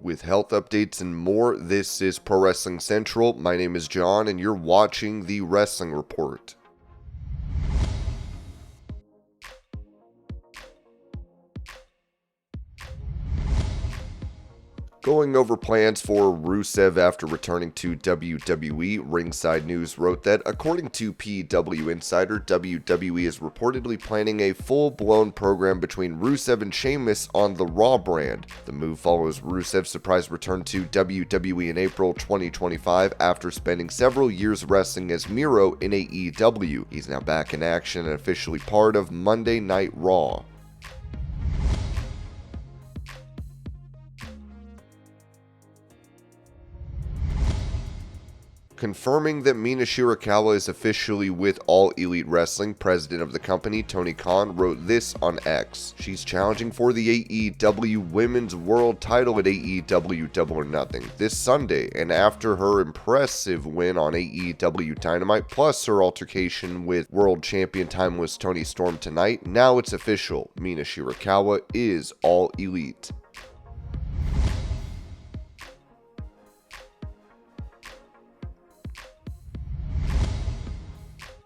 With health updates and more, this is Pro Wrestling Central. My name is John, and you're watching the Wrestling Report. Going over plans for RUSEV after returning to WWE, Ringside News wrote that, according to PW Insider, WWE is reportedly planning a full-blown program between RUSEV and Sheamus on the Raw brand. The move follows RUSEV's surprise return to WWE in April 2025 after spending several years wrestling as Miro in AEW. He's now back in action and officially part of Monday Night Raw. Confirming that MINA Shirakawa is officially with All Elite Wrestling, president of the company, Tony Khan, wrote this on X. She's challenging for the AEW Women's World title at AEW Double or Nothing this Sunday, and after her impressive win on AEW Dynamite, plus her altercation with World Champion Timeless Toni Storm tonight, now it's official. MINA Shirakawa is All Elite.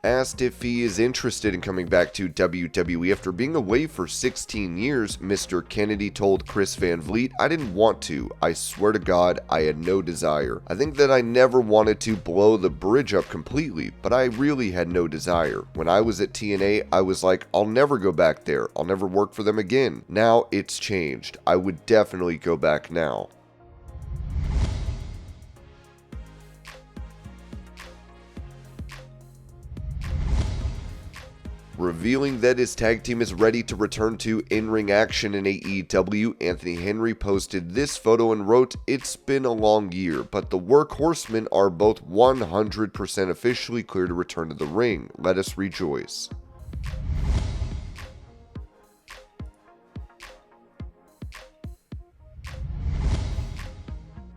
Asked if he is interested in coming back to WWE after being away for 16 years, Mr. Kennedy told Chris Van Vliet, "I didn't want to. I swear to God, I had no desire. I think that I never wanted to blow the bridge up completely, but I really had no desire. When I was at TNA, I was like, I'll never go back there. I'll never work for them again. Now it's changed. I would definitely go back now." Revealing that his tag team is ready to return to in-ring action in AEW, Anthony Henry posted this photo and wrote, "It's been a long year, but the Workhorsemen are both 100% officially clear to return to the ring. Let us rejoice."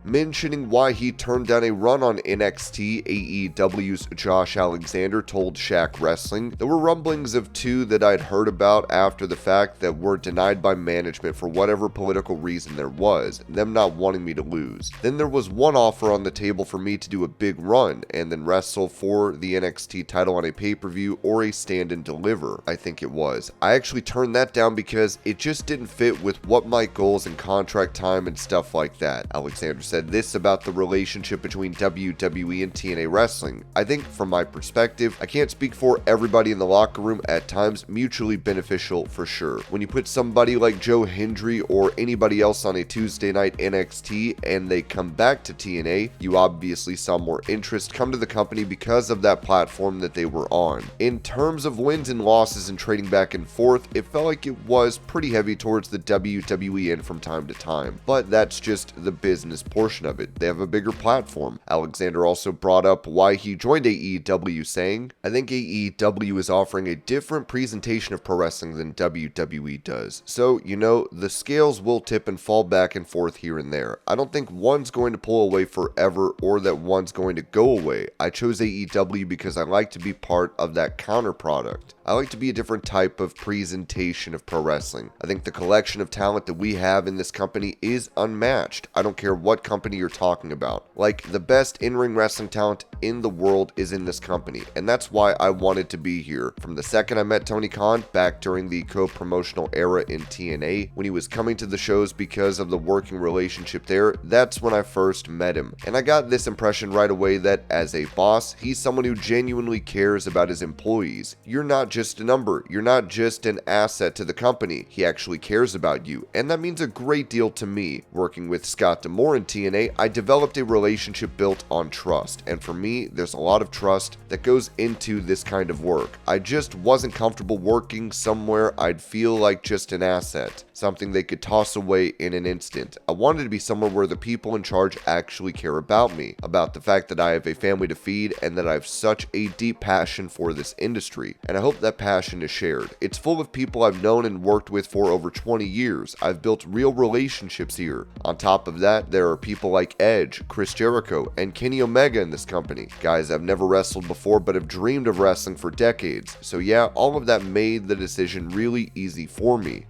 Mentioning why he turned down a run on NXT, AEW's Josh Alexander told Shaq Wrestling, "There were rumblings of two that I'd heard about after the fact that were denied by management for whatever political reason there was, them not wanting me to lose. Then there was one offer on the table for me to do a big run and then wrestle for the NXT title on a pay-per-view or a stand and deliver, I think it was. I actually turned that down because it just didn't fit with what my goals and contract time and stuff like that." Alexander said this about the relationship between WWE and TNA Wrestling. "I think from my perspective, I can't speak for everybody in the locker room, at times mutually beneficial for sure. When you put somebody like Joe Hendry or anybody else on a Tuesday night NXT and they come back to TNA, you obviously saw more interest come to the company because of that platform that they were on. In terms of wins and losses and trading back and forth, it felt like it was pretty heavy towards the WWE end from time to time, but that's just the business portion of it. They have a bigger platform." Alexander also brought up why he joined AEW, saying, "I think AEW is offering a different presentation of pro wrestling than WWE does. So, the scales will tip and fall back and forth here and there. I don't think one's going to pull away forever or that one's going to go away. I chose AEW because I like to be part of that counter product. I like to be a different type of presentation of pro wrestling. I think the collection of talent that we have in this company is unmatched. I don't care what company you're talking about. Like, the best in-ring wrestling talent in the world is in this company, and that's why I wanted to be here. From the second I met Tony Khan back during the co-promotional era in TNA, when he was coming to the shows because of the working relationship there, that's when I first met him. And I got this impression right away that as a boss, he's someone who genuinely cares about his employees. You're not just a number. You're not just an asset to the company. He actually cares about you, and that means a great deal to me. Working with Scott D'Amore in TNA, I developed a relationship built on trust, and for me, there's a lot of trust that goes into this kind of work. I just wasn't comfortable working somewhere I'd feel like just an asset, something they could toss away in an instant. I wanted to be somewhere where the people in charge actually care about me, about the fact that I have a family to feed, and that I have such a deep passion for this industry, and I hope that passion is shared. It's full of people I've known and worked with for over 20 years. I've built real relationships here. On top of that, there are people like Edge, Chris Jericho, and Kenny Omega in this company. Guys I've never wrestled before but have dreamed of wrestling for decades. So yeah, all of that made the decision really easy for me.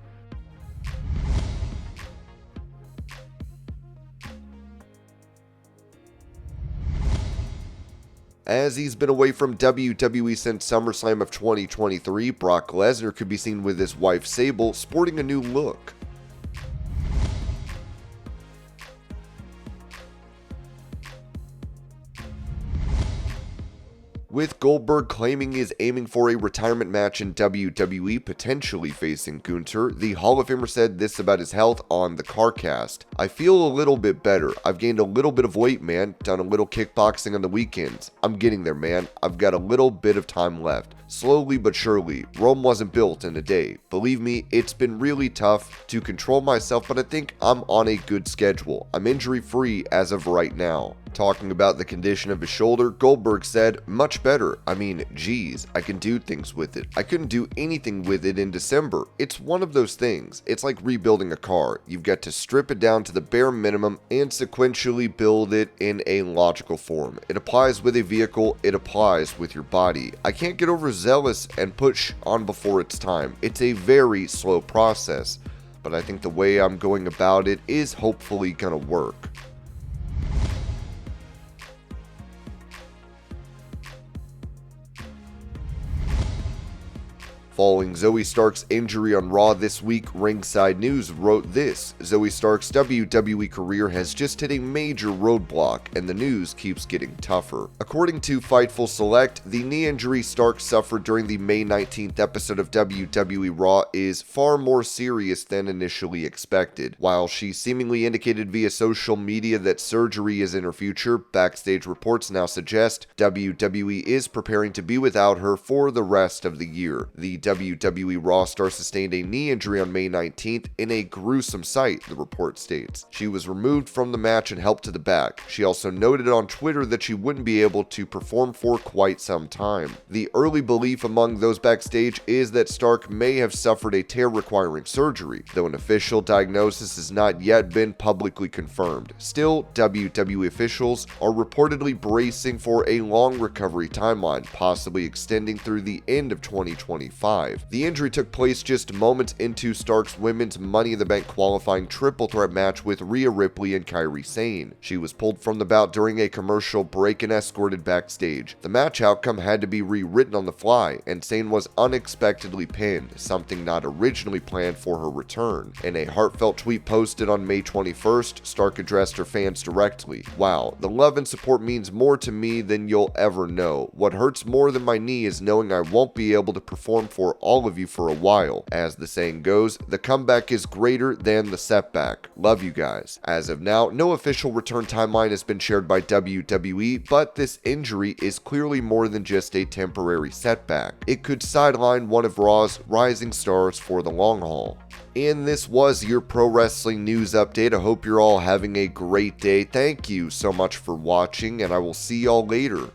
As he's been away from WWE since SummerSlam of 2023, Brock Lesnar could be seen with his wife Sable sporting a new look. With Goldberg claiming he is aiming for a retirement match in WWE, potentially facing Gunther, the Hall of Famer said this about his health on the CarCast. "I feel a little bit better. I've gained a little bit of weight, man. Done a little kickboxing on the weekends. I'm getting there, man. I've got a little bit of time left. Slowly but surely. Rome wasn't built in a day. Believe me, it's been really tough to control myself, but I think I'm on a good schedule. I'm injury-free as of right now." Talking about the condition of his shoulder, Goldberg said, "Much better. I mean, geez, I can do things with it. I couldn't do anything with it in December. It's one of those things. It's like rebuilding a car. You've got to strip it down to the bare minimum and sequentially build it in a logical form. It applies with a vehicle, it applies with your body. I can't get overzealous and push on before it's time. It's a very slow process, but I think the way I'm going about it is hopefully gonna work." Following Zoey Stark's injury on Raw this week, Ringside News wrote this: "Zoey Stark's WWE career has just hit a major roadblock, and the news keeps getting tougher." According to Fightful Select, the knee injury Stark suffered during the May 19th episode of WWE Raw is far more serious than initially expected. While she seemingly indicated via social media that surgery is in her future, backstage reports now suggest WWE is preparing to be without her for the rest of the year. The WWE Raw star sustained a knee injury on May 19th in a gruesome sight, the report states. She was removed from the match and helped to the back. She also noted on Twitter that she wouldn't be able to perform for quite some time. The early belief among those backstage is that Stark may have suffered a tear requiring surgery, though an official diagnosis has not yet been publicly confirmed. Still, WWE officials are reportedly bracing for a long recovery timeline, possibly extending through the end of 2025. The injury took place just moments into Stark's women's Money in the Bank qualifying triple threat match with Rhea Ripley and Kairi Sane. She was pulled from the bout during a commercial break and escorted backstage. The match outcome had to be rewritten on the fly, and Sane was unexpectedly pinned, something not originally planned for her return. In a heartfelt tweet posted on May 21st, Stark addressed her fans directly. "Wow, the love and support means more to me than you'll ever know. What hurts more than my knee is knowing I won't be able to perform for all of you for a while. As the saying goes, the comeback is greater than the setback. Love you guys." As of now, no official return timeline has been shared by WWE, but this injury is clearly more than just a temporary setback. It could sideline one of Raw's rising stars for the long haul. And this was your pro wrestling news update. I hope you're all having a great day. Thank you so much for watching, and I will see y'all later.